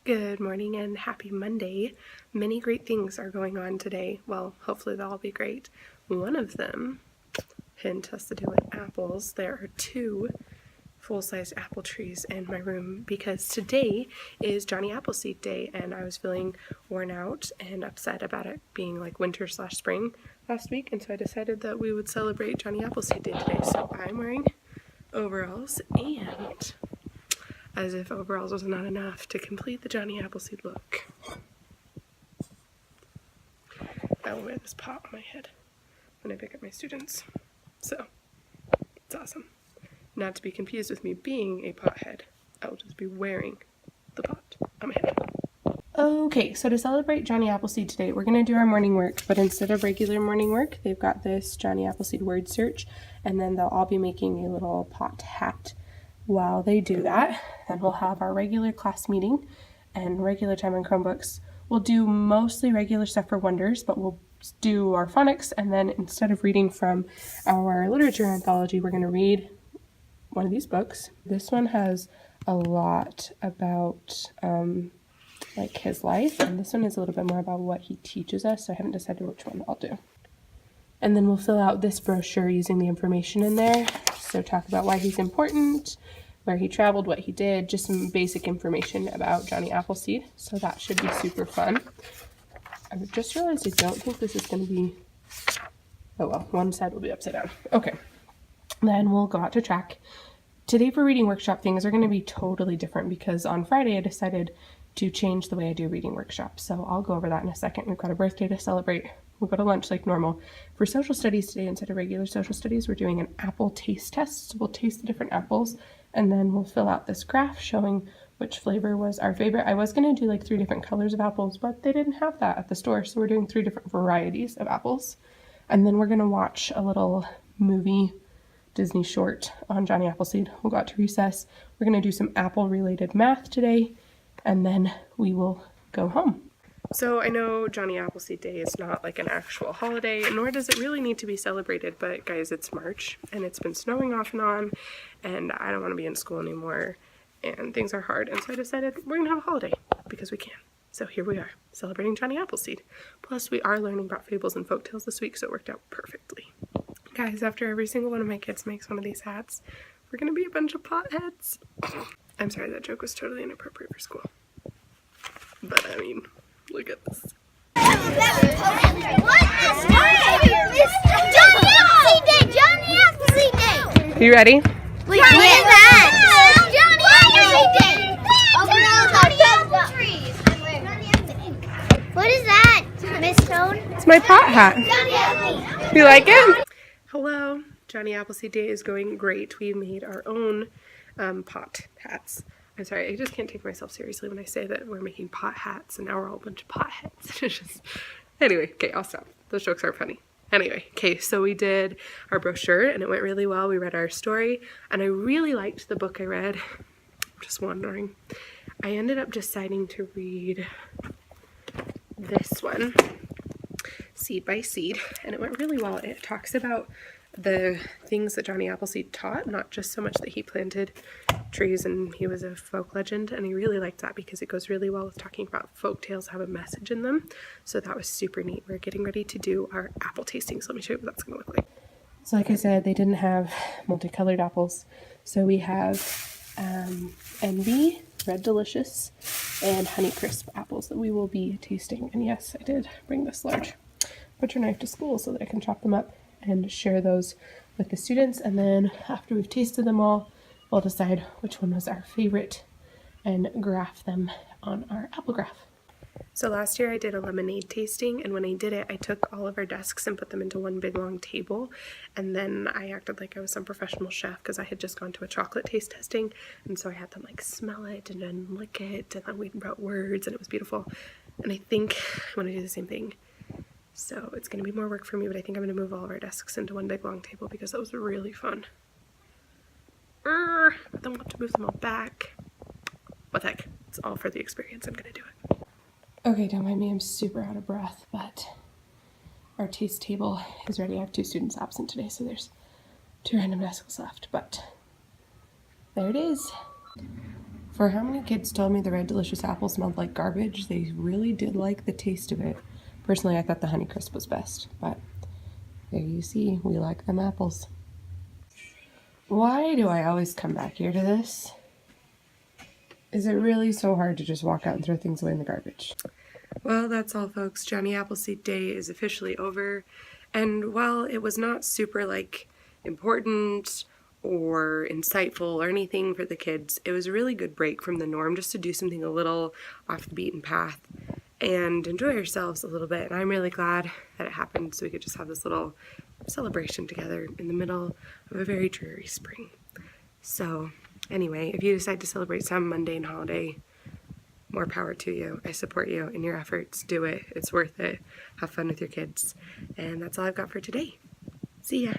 Good morning and happy Monday. Many great things are going on today. Well, hopefully they'll all be great. One of them, hint, has to do with apples. There are 2 full-size apple trees in my room because today is Johnny Appleseed Day, and I was feeling worn out and upset about it being like winter/spring last week, and so I decided that we would celebrate Johnny Appleseed Day today. So I'm wearing overalls, and as if overalls was not enough to complete the Johnny Appleseed look, I will wear this pot on my head when I pick up my students. So, it's awesome. Not to be confused with me being a pothead. I will just be wearing the pot on my head. Okay, so to celebrate Johnny Appleseed today, we're going to do our morning work, but instead of regular morning work, they've got this Johnny Appleseed word search, and then they'll all be making a little pot hat. While they do that, then we'll have our regular class meeting and regular time on Chromebooks. We'll do mostly regular stuff for Wonders, but we'll do our phonics, and then instead of reading from our literature anthology, we're going to read one of these books. This one has a lot about like his life, and this one is a little bit more about what he teaches us, so I haven't decided which one I'll do. And then we'll fill out this brochure using the information in there. So talk about why he's important, where he traveled, what he did, just some basic information about Johnny Appleseed. So that should be super fun. I just realized I don't think this is going to be, oh well, one side will be upside down. Okay, then we'll go out to track. Today for reading workshop, things are going to be totally different because on Friday I decided to change the way I do reading workshops. So I'll go over that in a second. We've got a birthday to celebrate. We'll go to lunch like normal. For social studies today, instead of regular social studies, we're doing an apple taste test. So we'll taste the different apples, and then we'll fill out this graph showing which flavor was our favorite. I was going to do like 3 different colors of apples, but they didn't have that at the store. So we're doing 3 different varieties of apples. And then we're going to watch a little movie, Disney short on Johnny Appleseed. We'll go out to recess. We're going to do some apple-related math today, and then we will go home. So I know Johnny Appleseed Day is not like an actual holiday, nor does it really need to be celebrated, but guys, it's March, and it's been snowing off and on, and I don't want to be in school anymore, and things are hard, and so I decided we're going to have a holiday, because we can. So here we are, celebrating Johnny Appleseed. Plus, we are learning about fables and folktales this week, so it worked out perfectly. Guys, after every single one of my kids makes one of these hats, we're going to be a bunch of potheads. I'm sorry, that joke was totally inappropriate for school. But I mean, look at this. Johnny Appleseed Day! You ready? What is that? Johnny Appleseed Day! What is that, Miss Tone? It's my pot hat. You like it? Hello. Johnny Appleseed Day is going great. We made our own pot hats. I'm sorry, I just can't take myself seriously when I say that we're making pot hats and now we're all a bunch of potheads. Anyway, okay, I'll stop. Those jokes aren't funny. Anyway, okay, so we did our brochure and it went really well. We read our story and I really liked the book I read. I'm just wondering. I ended up deciding to read this one, Seed by Seed, and it went really well. It talks about the things that Johnny Appleseed taught, not just so much that he planted trees and he was a folk legend, and I really liked that because it goes really well with talking about folk tales have a message in them. So that was super neat. We're getting ready to do our apple tasting, so let me show you what that's going to look like. So like I said, they didn't have multicolored apples, so we have Envy, Red Delicious, and Honeycrisp apples that we will be tasting. And yes, I did bring this large butcher knife to school so that I can chop them up and share those with the students, and then after we've tasted them all, we'll decide which one was our favorite and graph them on our apple graph. So last year I did a lemonade tasting, and when I did it, I took all of our desks and put them into one big long table, and then I acted like I was some professional chef because I had just gone to a chocolate taste testing, and so I had them like smell it and then lick it, and then we wrote words, and it was beautiful. And I think I want to do the same thing. So it's going to be more work for me, but I think I'm going to move all of our desks into one big long table because that was really fun. But then we'll have to move them all back. What the heck? It's all for the experience. I'm going to do it. Okay, don't mind me. I'm super out of breath, but our taste table is ready. I have 2 students absent today, so there's 2 random desks left, but there it is. For how many kids told me the Red Delicious apple smelled like garbage, they really did like the taste of it. Personally, I thought the Honeycrisp was best, but there you see, we like them apples. Why do I always come back here to this? Is it really so hard to just walk out and throw things away in the garbage? Well, that's all, folks. Johnny Appleseed Day is officially over, and while it was not super, important or insightful or anything for the kids, it was a really good break from the norm just to do something a little off the beaten path and enjoy ourselves a little bit. And I'm really glad that it happened so we could just have this little celebration together in the middle of a very dreary spring. So anyway, if you decide to celebrate some mundane holiday, more power to you. I support you in your efforts. Do it. It's worth it. Have fun with your kids. And that's all I've got for today. See ya.